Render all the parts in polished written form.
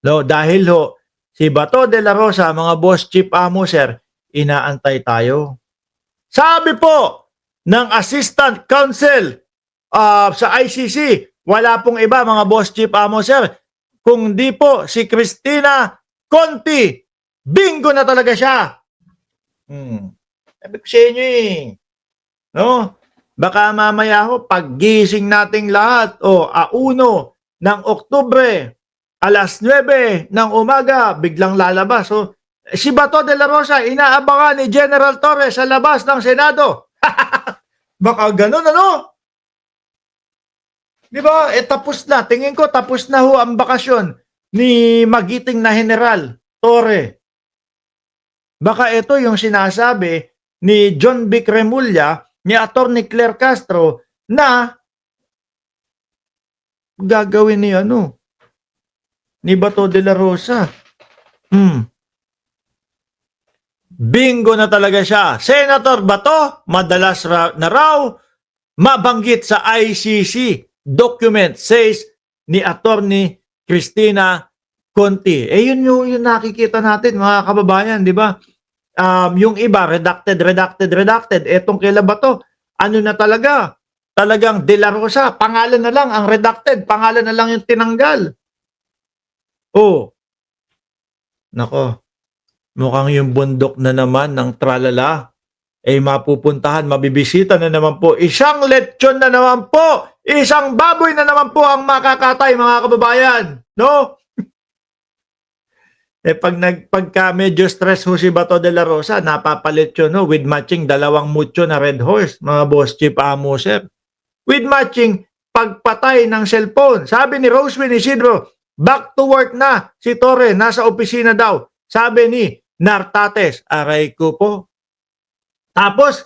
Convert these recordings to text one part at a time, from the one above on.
No, dahil ho, si Bato de la Rosa, mga boss chief amo, sir, inaantay tayo. Sabi po ng Assistant Counsel sa ICC, wala pong iba, mga boss chief amo, sir, kung di po si Cristina Conti. Bingo na talaga siya. Sabi ko sa inyo eh. No? Baka mamaya ho, paggising nating lahat, auno ng Oktubre, alas 9 ng umaga, biglang lalabas. So, si Bato de la Rosa, inaabangan ni General Torres sa labas ng Senado. Baka ganun, ano? Di ba? Tapos na. Tingin ko, tapos na ho ang bakasyon ni magiting na General Torre. Baka ito yung sinasabi ni John B. Cremulya, ni Atty. Claire Castro, na gagawin ni Bato de la Rosa. Bingo na talaga siya. Senator Bato, madalas na raw mabanggit sa ICC document, says ni Atty. Cristina Conti. Yun yung nakikita natin, mga kababayan, di ba? Yung iba, redacted. Etong kila Bato, ano na talaga? Talagang De La Rosa, pangalan na lang ang redacted, pangalan na lang yung tinanggal. Nako. Mukhang yung bundok na naman ng tralala mapupuntahan, mabibisita na naman po. Isang lechon na naman po. Isang baboy na naman po ang makakatay, mga kababayan. No? Pagka medyo stress ho si Bato de la Rosa, napapalit yun with matching 2 mucho na red horse, mga boss chief amo, sir. With matching pagpatay ng cellphone. Sabi ni Rosewin Isidro, back to work na si Torre, nasa opisina daw. Sabi ni Nartates, aray ko po. Tapos,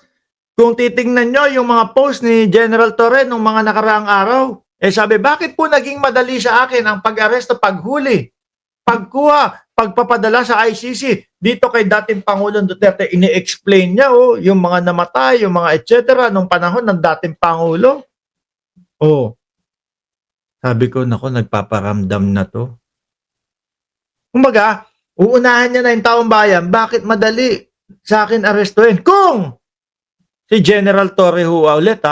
kung titingnan nyo yung mga post ni General Torre nung mga nakaraang araw, sabi, bakit po naging madali sa akin ang pag-aresto, paghuli, pagkuha, pagpapadala sa ICC? Dito kay dating Pangulong Duterte, ini-explain niya yung mga namatay, yung mga etc. nung panahon ng dating Pangulo. Sabi ko, nako, nagpaparamdam na to. Kumbaga, uunahan niya na yung taong bayan, bakit madali sa akin arestuhin? Kung si General Torre ulit,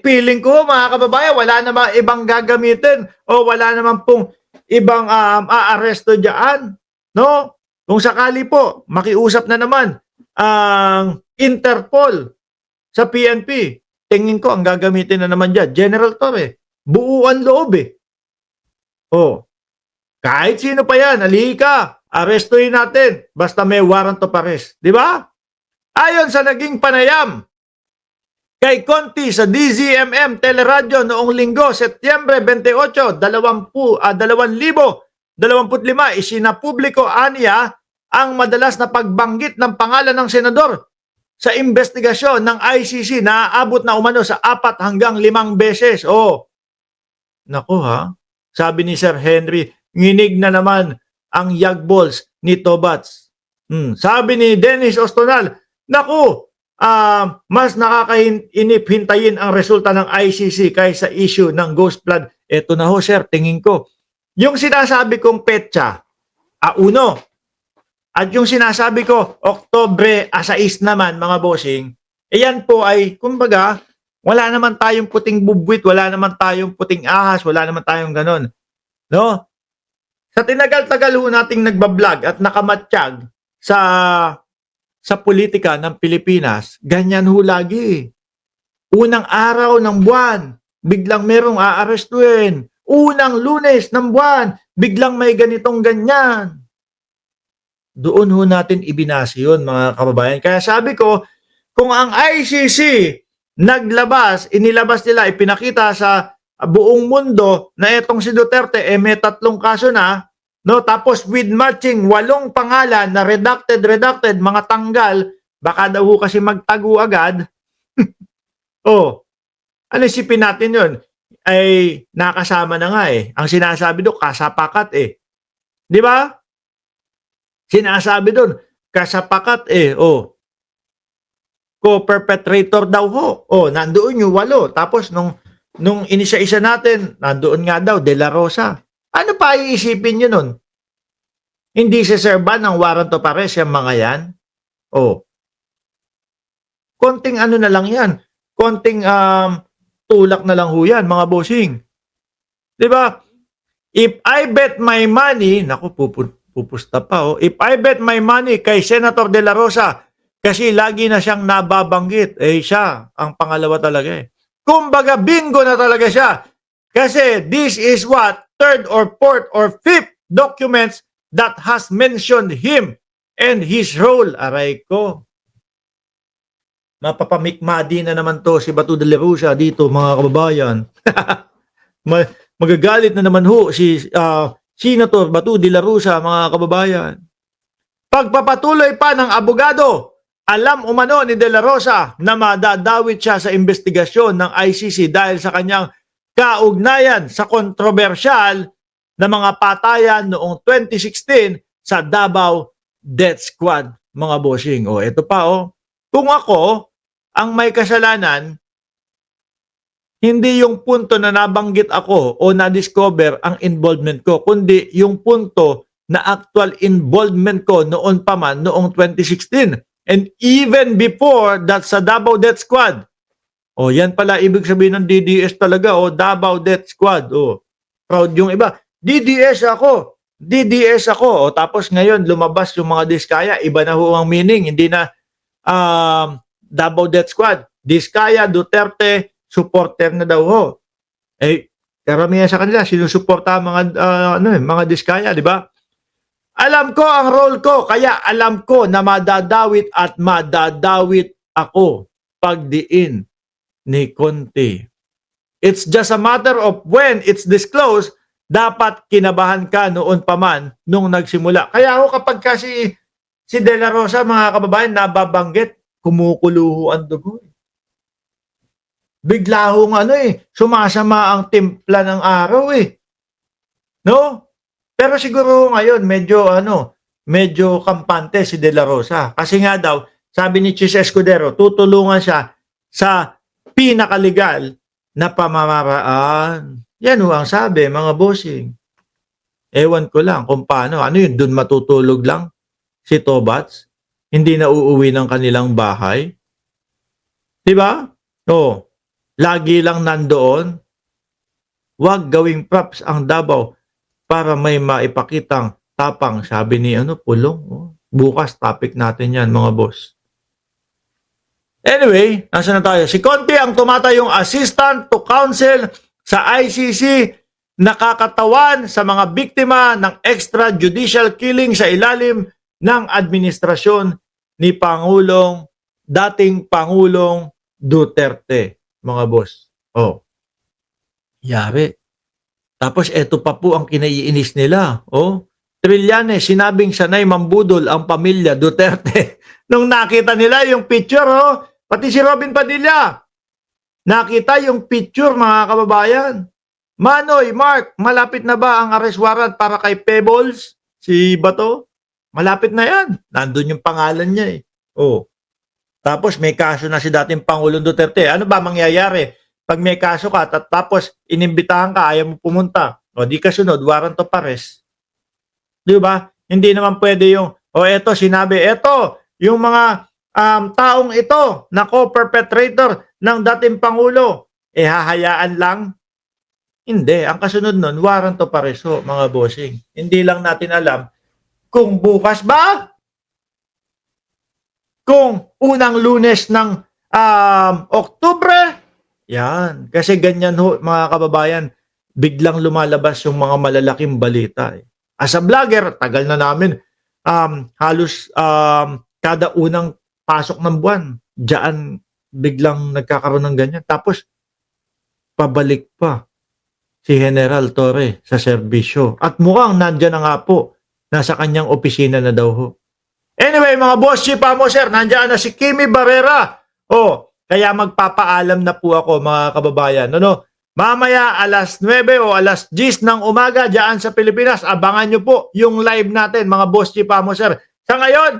feeling ko, mga kababayan, wala namang ibang gagamitin o wala naman pong ibang aaresto dyan. No? Kung sakali po, makiusap na naman ang Interpol sa PNP, tingin ko ang gagamitin na naman dyan, General Torre, buuan loob kahit sino pa yan, halika, arestuhin natin, basta may warrant of arrest. Di ba? Ayon sa naging panayam kay Conti sa DZMM Teleradyo noong Linggo, Setyembre 28, 2025, isinapubliko aniya ang madalas na pagbanggit ng pangalan ng senador sa investigasyon ng ICC na aabot na umano sa 4 hanggang 5 beses. Naku sabi ni Sir Henry, nginig na naman ang yagballs ni Tobats. Sabi ni Dennis Ostonal, naku, mas nakakainip hintayin ang resulta ng ICC kaysa issue ng Ghost Flood. Ito na ho, sir, tingin ko. Yung sinasabi kong petsa, 1. At yung sinasabi ko, Oktubre 6 naman, mga bossing, yan po ay, kumbaga, wala naman tayong puting bubwit, wala naman tayong puting ahas, wala naman tayong ganon. No? Sa tinagal-tagal ho nating nagbablog at nakamatsyag sa politika ng Pilipinas, ganyan ho lagi. Unang araw ng buwan, biglang merong aarestuin. Unang Lunes ng buwan, biglang may ganitong ganyan. Doon ho natin ibinase yun, mga kababayan. Kaya sabi ko, kung ang ICC inilabas nila, ipinakita sa buong mundo na itong si Duterte may 3 kaso na, no, tapos with matching 8 pangalan na redacted, mga tanggal, baka daw kasi magtago agad. Ano isipin natin yun? Ay nakasama na nga Ang sinasabi doon, kasapakat Di ba? Sinasabi doon, kasapakat co-perpetrator daw ho. Nandoon yung 8. Tapos nung inisa-isa natin, nandoon nga daw De La Rosa. Ano pa iisipin nyo nun? Hindi siserban ng warrant of arrest yung mga yan. Oh, konting ano na lang yan. Konting tulak na lang ho yan, mga bossing. 'Di ba? If I bet my money, naku, pupusta pa, oh. If I bet my money kay Senator De La Rosa, kasi lagi na siyang nababanggit, eh siya, ang pangalawa talaga eh. Kumbaga, bingo na talaga siya. Kasi this is what, third or fourth or fifth documents that has mentioned him and his role. Aray ko. Mapapamikmadi na naman to si Bato de la Rosa dito, mga kababayan. Magagalit na naman ho si Senator Bato de la Rosa, mga kababayan. Pagpapatuloy pa ng abogado, alam umano ni De La Rosa na madadawit siya sa investigasyon ng ICC dahil sa kanyang kaugnayan sa kontrobersyal na mga patayan noong 2016 sa Davao Death Squad, mga bossing. O, ito pa, oh. Kung ako ang may kasalanan, hindi yung punto na nabanggit ako o na-discover ang involvement ko, kundi yung punto na actual involvement ko noon pa man, noong 2016. And even before that sa Davao Death Squad. O, yan pala ibig sabihin ng DDS talaga, o Davao Death Squad. O, proud yung iba. DDS ako. DDS ako. O, tapos ngayon lumabas yung mga Diskaya. Iba na ho ang meaning. Hindi na Davao Death Squad. Diskaya, Duterte, supporter na daw ho. Eh, karamihan sa kanila, sinusuporta mga, mga Diskaya, di ba? Alam ko ang role ko, kaya alam ko na madadawit at madadawit ako pagdiin ni Conti. It's just a matter of when it's disclosed, dapat kinabahan ka noon pa man nung nagsimula. Kaya ako kapag kasi si De La Rosa, mga kababayan, nababanggit, kumukulo ang dugo. Bigla hong sumasama ang timpla ng araw eh. No? Pero siguro ngayon medyo kampante si De La Rosa. Kasi nga daw, sabi ni Chis Escudero, tutulungan siya sa pinakalegal na pamamaraan. Yan ho ang sabi, mga bossing. Ewan ko lang kung paano. Ano yun, dun matutulog lang si Tobats? Hindi na uuwi ng kanilang bahay? Diba? O, lagi lang nandoon. Huwag gawing props ang Davao para may maipakitang tapang, sabi ni Pulong. Oh, bukas topic natin yan, mga boss. Anyway, nasa na tayo? Si Conti ang tumatayong assistant to counsel sa ICC, nakakatawan sa mga biktima ng extrajudicial killing sa ilalim ng administrasyon ni dating Pangulong Duterte, mga boss. Oh, yari. Tapos eto pa po ang kinaiinis nila. Oh, Trillanes, sinabing sanay mambudol ang pamilya Duterte. Nung nakita nila yung picture, oh, pati si Robin Padilla, nakita yung picture, mga kababayan. Manoy, Mark, malapit na ba ang arrest warrant para kay Pebbles? Si Bato? Malapit na yan. Nandun yung pangalan niya eh. Oh. Tapos may kaso na si dating Pangulong Duterte. Ano ba mangyayari? Pag may kaso ka, tapos inimbitahan ka, ayaw mo pumunta, o di ka sunod, warrant of arrest. Di ba? Hindi naman pwede yung, eto, sinabi, eto, yung mga taong ito na co-perpetrator ng dating Pangulo, hahayaan lang? Hindi. Ang kasunod nun, warrant of arrest, mga bossing. Hindi lang natin alam kung bukas ba? Kung unang Lunes ng Oktubre? Yan. Kasi ganyan ho, mga kababayan, biglang lumalabas yung mga malalaking balita. As a vlogger, tagal na namin, halos kada unang pasok ng buwan, diyan biglang nagkakaroon ng ganyan. Tapos, pabalik pa si General Torre sa serbisyo. At mukhang nandyan na nga po, nasa kanyang opisina na daw ho. Anyway, mga boss, Chief Amoser, nandyan na si Kimi Barrera. Kaya magpapaalam na po ako, mga kababayan. Mamaya alas 9 o alas 10 ng umaga dyan sa Pilipinas, abangan nyo po yung live natin, mga boss, Chief Amoser. Sa ngayon,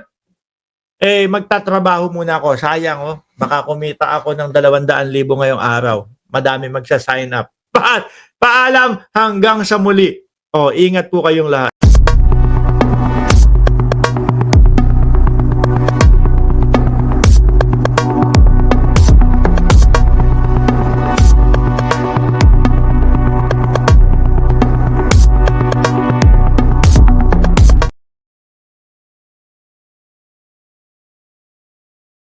magtatrabaho muna ako. Sayang, baka kumita ako ng 200,000 ngayong araw. Madami magsa-sign up. Paalam hanggang sa muli. Ingat po kayong lahat.